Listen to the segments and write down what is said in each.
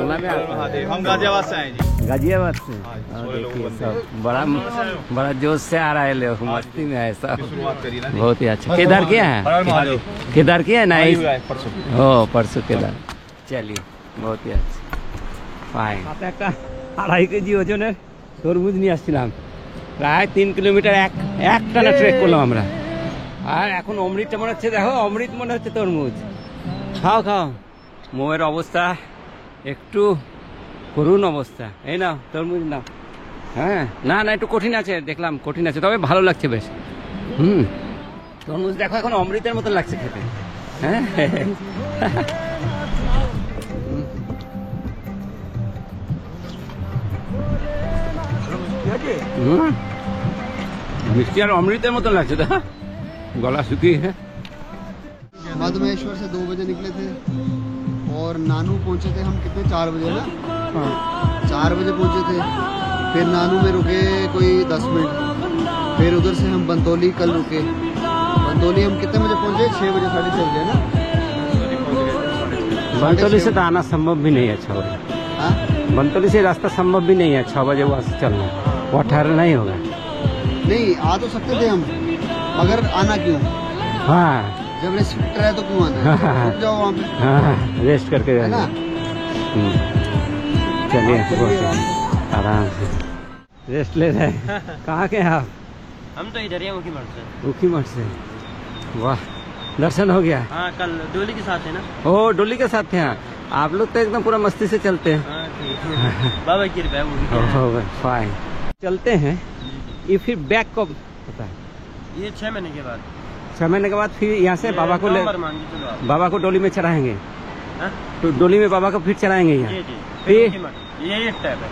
पढ़ना में हम गाजियाबाद से आए जी। गाजियाबाद से। देखिए सब बड़ा जोश से आ रहा है लोग, मस्ती में है सब। बहुत ही अच्छा। केदार किया है? केदार किया है ना? ओ परसों केदार। चलिए बहुत ही अच्छा। फाइन। একটা 2.5 কেজি ওজনের তরমুজ নিয়ে আসছিলাম, প্রায় 3 কিলোমিটার একটানা ট্রেক করলাম আমরা। আর এখন অমৃতটা মনে হচ্ছে, দেখো অমৃত মনে হচ্ছে তরমুজ। খাও খাও। মোয়ের অবস্থা একটু করুণ অবস্থা। এই নাও তরমুজ নাও। হ্যাঁ না না একটু কঠিন আছে, দেখলাম কঠিন আছে, তবে ভালো লাগছে বেশ। তরমুজ দেখো এখন অমৃতের মতন লাগছে খেতে। হ্যাঁ मिष्टी और अमृतर मत लगे था, गला सुखी है। मधुमेश्वर से 2 बजे निकले थे और नानू पहुंचे थे हम कितने 4 बजे ना। 4 बजे पहुंचे थे, फिर नानू में रुके कोई 10 मिनट, फिर उधर से हम बंतौली कल रुके। बंतौली हम कितने बजे पहुंचे? 6 बजे 6:30 बजे ना। बंतौली से तो आना संभव भी नहीं है 6 बजे। बंतौली से रास्ता संभव भी नहीं है 6 बजे वहाँ से चलना, वो ठहरना ही होगा। नहीं आ तो सकते थे हम, मगर आना क्यों? हाँ जब रेस्ट्रिक्टर है तो क्यों आना? रुक जाओ वहाँ पे। हाँ रेस्ट करके है ना। चलिए आराम से रेस्ट ले रहे हैं। कहाँ के हैं आप? हम तो इधर ही मुखी मठ से। मुखी मठ से। वाह दर्शन हो गया? हाँ कल डोली के साथ है ना। ओ डोली के साथ थे। आप लोग तो एकदम पूरा मस्ती से चलते हैं। बाबा की कृपा है। फाइन चलते हैं। ये फिर बैक कब होता है? ये 6 महीने के बाद। 6 महीने के बाद फिर यहाँ से बाबा को बाबा को डोली में चढ़ाएंगे। तो डोली में बाबा को फिर चढ़ाएंगे यहाँ। यही स्टेप है।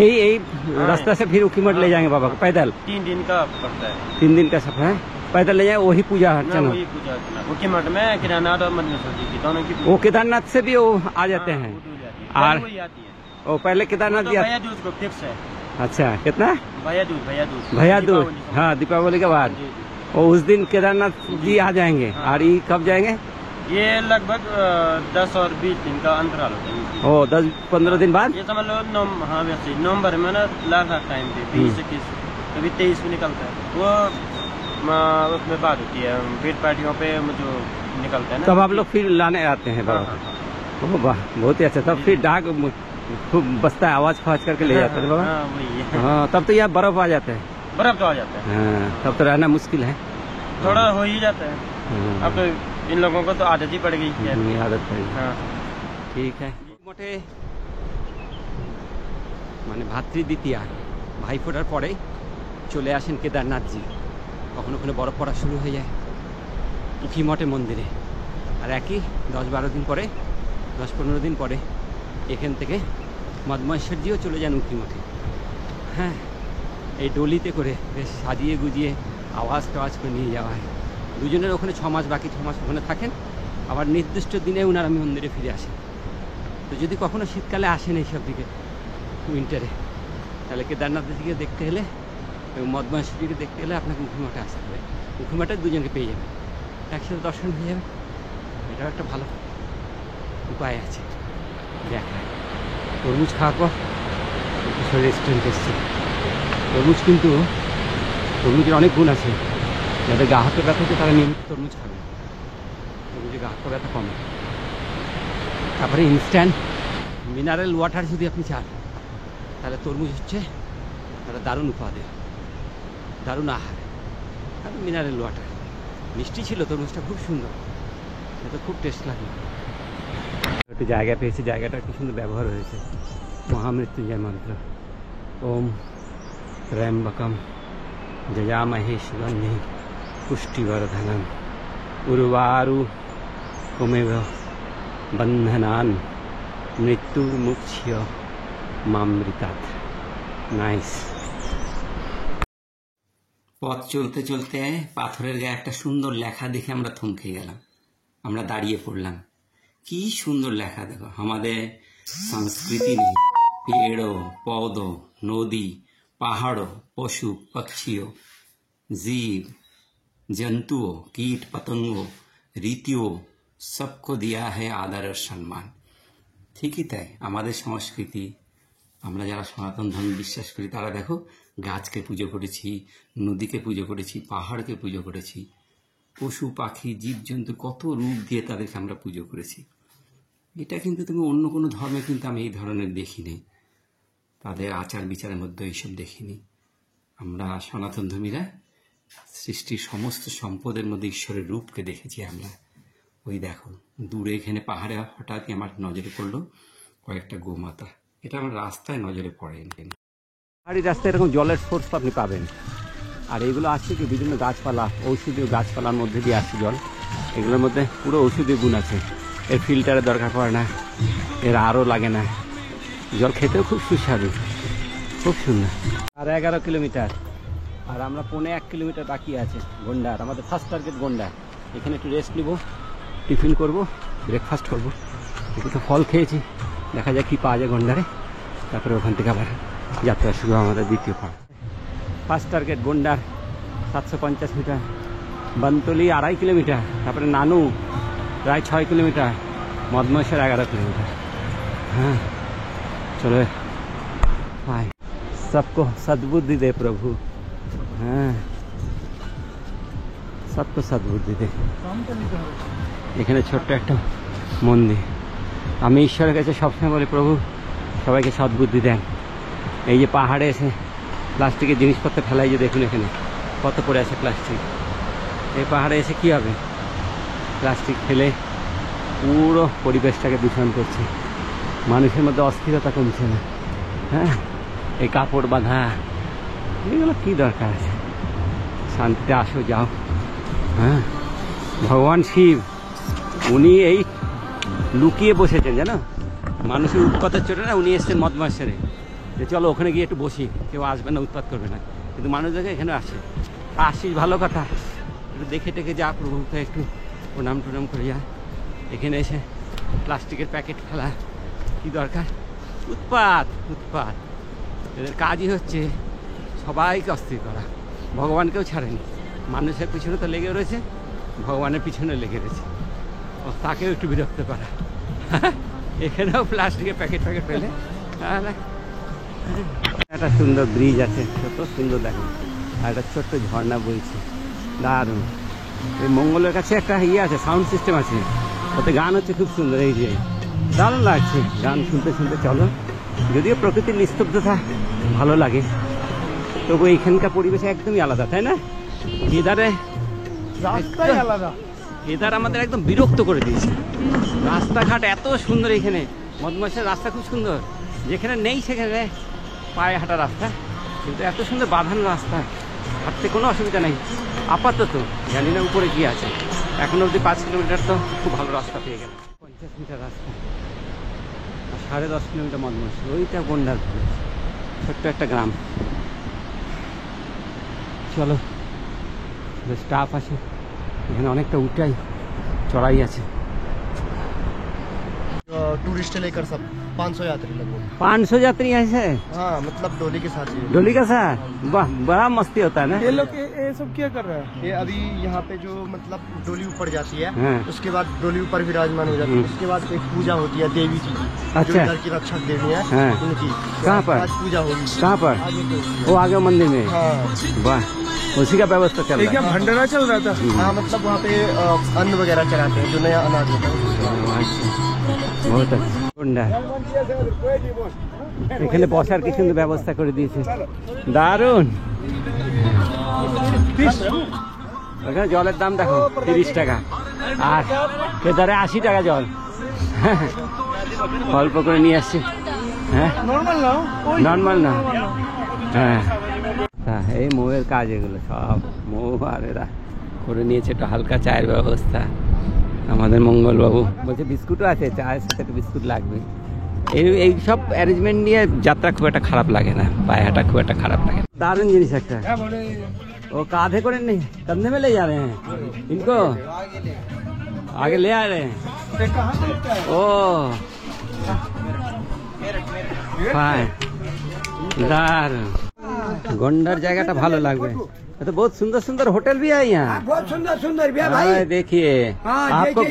यही रास्ता से फिर उखीमठ ले जाएंगे बाबा को पैदल। 3 दिन का पड़ता है। 3 दिन का सफर है, पैदल ले जाए। वही पूजा अर्चना उखीमठ में केदारनाथ और मधुमेश्वर जी की दोनों की। वो केदारनाथ से भी वो आ जाते हैं। और वो पहले केदारनाथ जी को फिक्स है। अच्छा कितना? भैया दूज। हाँ दीपावली के बाद और उस दिन केदारनाथ जी आ जाएंगे। और ये कब जाएंगे? ये लगभग 10 और 20 दिन का अंतराल होता है। ओ 10-15 दिन बाद। ये समझ लो हाँ वैसे नवंबर में ना लास्ट टाइम पे 20-21 कभी 23 में निकलता है वो। उसमें बात होती है भीड़ पार्टियों पे जो निकलता है ना, तब आप लोग फिर लाने आते हैं बाबा। वाह बहुत ही अच्छा। तब फिर डाक खूब बसता है, आवाज फाज करके ले जाते हैं बाबा। हाँ तब तो यहाँ बर्फ आ जाता है। बर्फ तो आ जाता है। हाँ तब तो रहना मुश्किल है, थोड़ा हो ही जाता है। अब तो इन लोगों को तो आदत ही पड़ गई है। आदत पड़ गई। हाँ ठीक है। मोटे মানে ভাতৃদ্বিতীয়া ভাইফোঁটার পরে চলে আসেন কেদারনাথজি। কখনো কখনো বরফ পড়া শুরু হয়ে যায় উখিমঠে মন্দিরে। আর একই 10-12 দিন পরে 10-15 দিন পরে এখান থেকে মদমেশ্বরজিও চলে যান উখিমঠে। হ্যাঁ এই ডলিতে করে বেশ সাজিয়ে গুজিয়ে আওয়াজ টাওয়াজ করে নিয়ে যাওয়া হয়। দুজনের ওখানে 6 মাস, বাকি 6 মাস ওখানে থাকেন। আবার নির্দিষ্ট দিনে ওনারা মন্দিরে ফিরে আসেন। তো যদি কখনো শীতকালে আসেন এইসব দিকে উইন্টারে, তাহলে কেদারনাথের দিকে দেখতে হলে মদমেশ্বরজিকে দেখতে হলে আপনাকে উখিমঠে আসতে হবে। উখিমঠে দুজনকে পেয়ে যাবেন, একসাথে দর্শন হয়ে যাবে। এটাও একটা ভালো উপায় আছে দেখা। তরমুজ খাওয়ার পর রেস্টুরেন্ট এসছে। তরমুজ কিন্তু তরমুজের অনেক গুণ আছে। যাদের গা হাতে ব্যথা হচ্ছে তারা নিয়মিত তরমুজ খাবে, তরমুজে গা হাতে ব্যথা কমে। তারপরে ইনস্ট্যান্ট মিনারেল ওয়াটার যদি আপনি চান তাহলে তরমুজ হচ্ছে একটা দারুণ উপাদেয়, দারুণ আহার। আর মিনারেল ওয়াটার মিষ্টি ছিল তরমুজটা, খুব সুন্দর, এটা খুব টেস্ট লাগলো। একটু জায়গা পেয়েছি, জায়গাটা খুব সুন্দর ব্যবহার হয়েছে। মহামৃত্যুঞ্জয় মন্ত্র ওম ত্র্যম্বকম যজামহে সুগন্ধিঃ পুষ্টিবর্ধনম উর্বারুকমেব বন্ধনান মৃত্যুর্মুক্ষ্য মামৃতাৎ। নাইস। পথ চলতে চলতে পাথরের গায়ে একটা সুন্দর লেখা দেখে আমরা থমকে গেলাম। আমরা দাঁড়িয়ে পড়লাম। কি সুন্দর লেখা দেখো। আমাদের संस्कृति में पेड़ों, पौधों, नदी, पहाड़ों, पशु पक्षियों, जीव जंतुओं, कीट पतंगों, ऋतुओं सबको दिया है आदर और सम्मान। ঠিকই তাই, আমাদের সংস্কৃতি, আমরা যারা সনাতন ধর্ম বিশ্বাস করি তারা দেখো গাছকে পুজো করেছি, নদীকে পুজো করেছি, পাহাড়কে পুজো করেছি, পশু পাখি জীবজন্তু কত রূপ দিয়ে তাদেরকে আমরা পুজো করেছি। এটা কিন্তু তুমি অন্য কোনো ধর্মে কিন্তু আমি এই ধরনের দেখিনি, তাদের আচার বিচারের মধ্যে এইসব দেখিনি। আমরা সনাতন ধর্মীরা সৃষ্টির সমস্ত সম্পদের মধ্যে ঈশ্বরের রূপকে দেখেছি আমরা। ওই দেখো দূরে এখানে পাহাড়ে হঠাৎই আমার নজরে পড়লো কয়েকটা গোমাতা, এটা আমার রাস্তায় নজরে পড়ে। পাহাড়ি রাস্তায় এরকম জলের সোর্স আপনি পাবেন, আর এগুলো আসছে কি বিভিন্ন গাছপালা, ঔষধীয় গাছপালার মধ্যে দিয়ে আসছে জল। এগুলোর মধ্যে পুরো ঔষধীয় গুণ আছে, এর ফিল্টারের দরকার পড়ে না, এর আরও লাগে না, জল খেতেও খুব সুস্বাদু, খুব সুন্দর। আর 11 কিলোমিটার, আর আমরা 1.25 কিলোমিটার বাকি আছে গন্ডার, আমাদের ফার্স্ট টার্গেট গন্ডার। এখানে একটু রেস্ট নিব, টিফিন করব, ব্রেকফাস্ট করব, একটু তো ফল খেয়েছি, দেখা যায় কি পাওয়া যায় গন্ডারে, তারপরে ওখান থেকে আবার যাত্রা শুরু আমাদের দ্বিতীয় পার্ট। ফার্স্ট টার্গেট গন্ডার 750 মিটার, বনতলি 2.5 কিলোমিটার, তারপরে নানু প্রায় 6 কিলোমিটার, মদমহেশ্বর 11 কিলোমিটার। हाँ चलो भाई, सबको सद्बुद्धि दे प्रभु, हाँ सबको सद्बुद्धि दे। এখানে ছোট্ট একটা মন্দির, আমি ঈশ্বরের কাছে সবসময় বলি প্রভু সবাইকে সদ্বুদ্ধি দেন। এই যে পাহাড়ে এসে প্লাস্টিকের জিনিসপত্র ফেলাই, যে দেখুন এখানে কত পড়ে আছে প্লাস্টিক, এই পাহাড়ে এসে কি হবে, প্লাস্টিক ফেলে পুরো পরিবেশটাকে দূষণ করছে, মানুষের মধ্যে অস্থিরতা কমছে না। হ্যাঁ, এই কাপড় বাঁধা এগুলো কী দরকার আছে, শান্তিতে আসো যাও। হ্যাঁ, ভগবান শিব উনি এই লুকিয়ে বসেছেন জানো, মানুষের উৎপাতের চোটে না, উনি এসছেন মদমহেশ্বরে যে চলো ওখানে গিয়ে একটু বসি, কেউ আসবে না, উৎপাত করবে না, কিন্তু মানুষ দেখে এখানে আসে, আসিস ভালো কথা, একটু দেখে টেকে যা, প্রভুকে একটু প্রণাম টনাম করে যা। এখানে এসে প্লাস্টিকের প্যাকেট ফেলা কি দরকার, উৎপাত উৎপাত, এদের কাজই হচ্ছে সবাইকে অস্থির করা, ভগবানকেও ছাড়েনি, মানুষের পিছনে তো লেগে রয়েছে, ভগবানের পিছনে লেগে রয়েছে, ও তাকেও একটু বিরক্ত করা। এখানেও প্লাস্টিকের প্যাকেট ফেলে। একটা সুন্দর ব্রিজ আছে, কত সুন্দর দেখো, আর একটা ছোট্ট ঝর্ণা বইছে, দারুণ। এই মঙ্গলের কাছে একটা ইয়ে আছে, সাউন্ড সিস্টেম আছে, ওতে গান হচ্ছে খুব সুন্দর, এই যে দারুণ লাগছে গান শুনতে শুনতে চলো। যদিও প্রকৃতির নিস্তব্ধতা ভালো লাগে, তবু এইখানকার পরিবেশ একদমই আলাদা, তাই না? এদারে রাস্তাই আলাদা, এদার আমাদের একদম বিরক্ত করে দিয়েছে। রাস্তাঘাট এত সুন্দর, এখানে মদমহেশ্বরের রাস্তা খুব সুন্দর, যেখানে নেই সেখানে পায়ে হাঁটা রাস্তা, কিন্তু এত সুন্দর বাঁধানো রাস্তা, হাঁটতে কোনো অসুবিধা নেই আপাতত। জানি না উপরে কি আছে, এখন অবধি 5 কিলোমিটার তো খুব ভালো রাস্তা পেয়ে গেল। 50 মিটার রাস্তা, 10.5 কিলোমিটার মদমহেশ্বর, ওইটা গন্ডার, ছোট্ট একটা গ্রাম। চলো, স্টাফ আছে এখানে, অনেকটা উঠাই চড়াই আছে। टूरिस्ट लेकर सब 500 यात्री लगभग। 500 यात्री है? हाँ, मतलब डोली के साथ ही। डोली का साथ, वाह, बड़ा मस्ती होता है ना। ये लोग ये सब क्या कर रहा है? ये अभी यहाँ पे जो मतलब डोली ऊपर जाती है, हाँ। उसके बाद डोली ऊपर विराजमान हो जाती है, उसके बाद एक पूजा होती है देवी जी की, अच्छा। जो इधर की रक्षक देवी है, हाँ। उनकी कहाँ पर? आज पूजा होगी। कहाँ पर? वो आगे मंदिर में। हाँ, वाह, उसी का व्यवस्था चल रहा है। भंडारा चल रहा था। हाँ, मतलब वहाँ पे अन्न वगैरह चढ़ाते हैं, जो नया अनाज होता है। बहुत अच्छा। এখানে বসার কি সুন্দর ব্যবস্থা করে দিয়েছে, দারুণ। এখানে জলের দাম দেখো 30 টাকা, আর কেদারে 80 টাকা জল, অল্প করে নিয়ে আসছে। হ্যাঁ, নর্মাল না। হ্যাঁ, এই মৌয়ের কাজ, এগুলো সব মৌ, আর এরা করে নিয়েছে একটা হালকা চায়ের ব্যবস্থা। আমাদের মঙ্গলবাবু বলছে বিস্কুটও আছে, চায়ের সাথে একটু বিস্কুট লাগবে। এই সব অ্যারেঞ্জমেন্ট নিয়ে যাত্রা খুব একটা খারাপ লাগে না, পায়ে হাঁটা খুব একটা খারাপ লাগে না। দারুণ জিনিস একটা, ও কাঁধে করে নেই, कंधे में ले जा रहे हैं इनको, आगे ले आ रहे हैं। ओ फाइन, दारुण। गंडार जगह भालो लागবে। तो बहुत सुंदर सुंदर होटल भी है यहाँ। बहुत सुंदर सुंदर भी है भाई। देखिए हाँ, आपको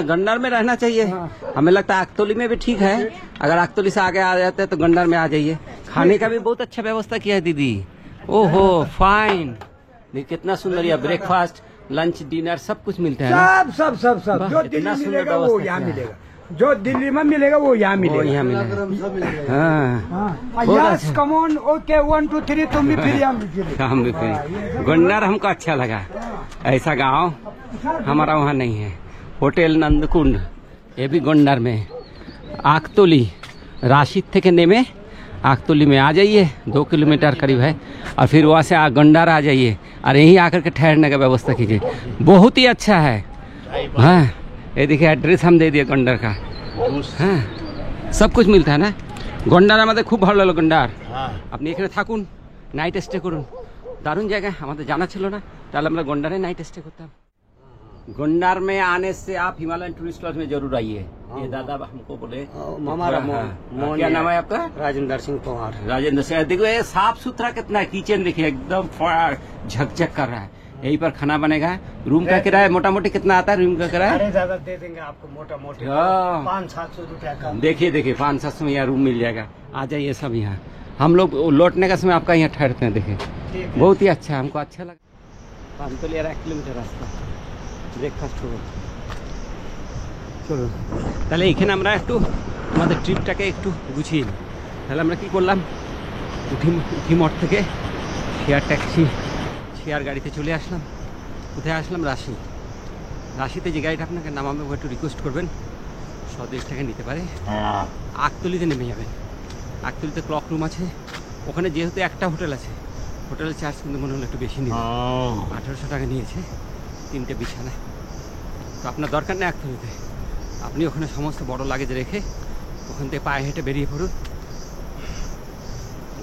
गंडार में रहना चाहिए। हमें लगता है आकतौली में भी ठीक है। अगर आकतौली से आगे आ जाते हैं तो गंडार में आ जाइए। खाने का भी बहुत अच्छा व्यवस्था किया है दीदी। ओहो फाइन, देखिए कितना सुंदर, यह ब्रेकफास्ट लंच डिनर सब कुछ मिलता है ना? सब सब सब वाह, जो इतना दिल्ली सुंदर मिलेगा वो व्यवस्था यहाँ किया है। मिलेगा, जो दिल्ली में मिलेगा वो यहाँ वो मिलेगा। यहाँ मिलेगा। गरम सब मिल जाएगा। हाँ बहुत यस अच्छा। कम ऑन, ओके 1 2 3 तुम भी फिर यहाँ मिलेगा। हम भी फिर गंडार हमको अच्छा लगा। ऐसा गांव हमारा वहाँ नहीं है। होटल नंदकुंड ये भी गंडार में। आकतौली राशिद থেকে নেমে आकतौली में आ जाइए, 2 किलोमीटर करीब है, और फिर वहाँ से गंडार आ जाइए और यहीं आकर के ठहरने का व्यवस्था कीजिए। बहुत ही अच्छा है। हाँ ये देखिए एड्रेस हम दे दिए गंडार का। हाँ सब कुछ मिलता है ना গন্ডার। আমাদের খুব ভালো লাগলো গন্ডার। আপনি এখানে থাকুন, নাইট স্টে করুন, দারুণ জায়গা। আমাদের জানা ছিল না, তাহলে আমরা গন্ডারে नाइट स्टे করতাম। गंडार में आने से आप हिमालयन टूरिस्ट लॉज में जरूर आइए। ये दादा हमको बोले। हमारा क्या नाम है आपका? राजेंद्र सिंह पवार। राजेंद्र सिंह। देखो ये साफ सुथरा कितना है। किचन देखिए एकदम झकझक कर रहा है। यहीं पर खाना बनेगा। रूम का किराया मोटा मोटी कितना आता है? रूम का किराया अरे ज्यादा दे देंगे आपको, मोटा मोटी हाँ। 500-700 रुपया का। देखिए देखिए 500-700 में यहाँ रूम मिल जाएगा। आ जाइए सब यहाँ। हम लोग लौटने का समय आपका यहाँ ठहरते हैं। देखिए बहुत ही अच्छा, हमको अच्छा लगा। 1 किलोमीटर रास्ता ব্রেকফাস্ট করব। চলুন তাহলে এখানে আমরা একটু আমাদের ট্রিপটাকে একটু গুছিয়ে নিই। তাহলে আমরা কি করলাম, উঠিমঠ থেকে শেয়ার গাড়িতে চলে আসলাম। কোথায় আসলাম? রাশি। রাশিতে যে গাড়িটা আপনাকে নামাবে ও একটু রিকোয়েস্ট করবেন 110 টাকা নিতে পারে। আকতলিতে নেমে যাবেন। আকতলিতে ক্লক রুম আছে। ওখানে যেহেতু একটা হোটেল আছে, হোটেলের চার্জ কিন্তু মনে হলো একটু বেশি নেবে। 1800 টাকা নিয়েছে 3টে বিছানা। তো আপনার দরকার নেই আকতলিতে, আপনি ওখানে সমস্ত বড় লাগেজ রেখে ওখান থেকে পায়ে হেঁটে বেরিয়ে পড়ুন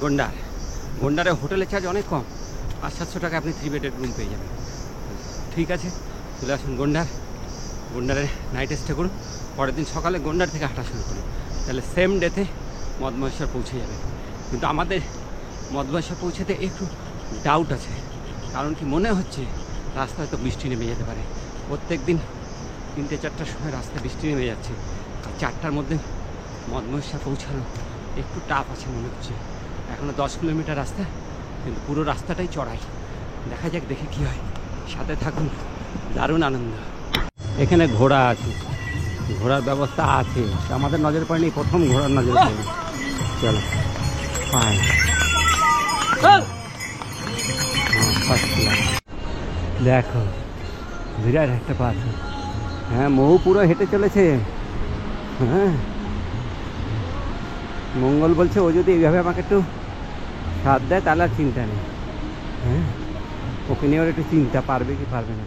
গন্ডার। গন্ডারে হোটেলের চার্জ অনেক কম, 500-700 টাকা আপনি 3 বেডের রুম পেয়ে যাবেন। ঠিক আছে চলে আসুন গন্ডার। গন্ডারে নাইট স্টে করুন, পরের দিন সকালে গন্ডার থেকে হাঁটা শুরু করুন। তাহলে সেম ডেতে মদমহেশ্বর পৌঁছে যাবে। কিন্তু আমাদের মদমহেশ্বর পৌঁছাতে একটু ডাউট আছে, কারণ কি মনে হচ্ছে রাস্তায় তো বৃষ্টি নেমে যেতে পারে। প্রত্যেক দিন 3টে-4টার সময় রাস্তায় বৃষ্টি নেমে যাচ্ছে, আর 4টার মধ্যে মদমহেশ্বর পৌঁছানো একটু টাফ আছে মনে হচ্ছে। এখনও 10 কিলোমিটার রাস্তা, কিন্তু পুরো রাস্তাটাই চড়াই। দেখা যাক, দেখে কি হয়। সাথে থাকুন, দারুণ আনন্দ। এখানে ঘোড়া আছে, ঘোড়ার ব্যবস্থা আছে। আমাদের নজর পড়েনি, প্রথম ঘোড়ার নজর পড়েনি। চলো ফাইন। দেখো বিরাট একটা পাথর। হ্যাঁ মহু পুরো হেঁটে চলেছে। হ্যাঁ মঙ্গল বলছে ও যদি এইভাবে আমাকে একটু সাথ দেয় তাহলে আর চিন্তা নেই। হ্যাঁ ওকে নিয়ে ওর একটু চিন্তা, পারবে কি পারবে না।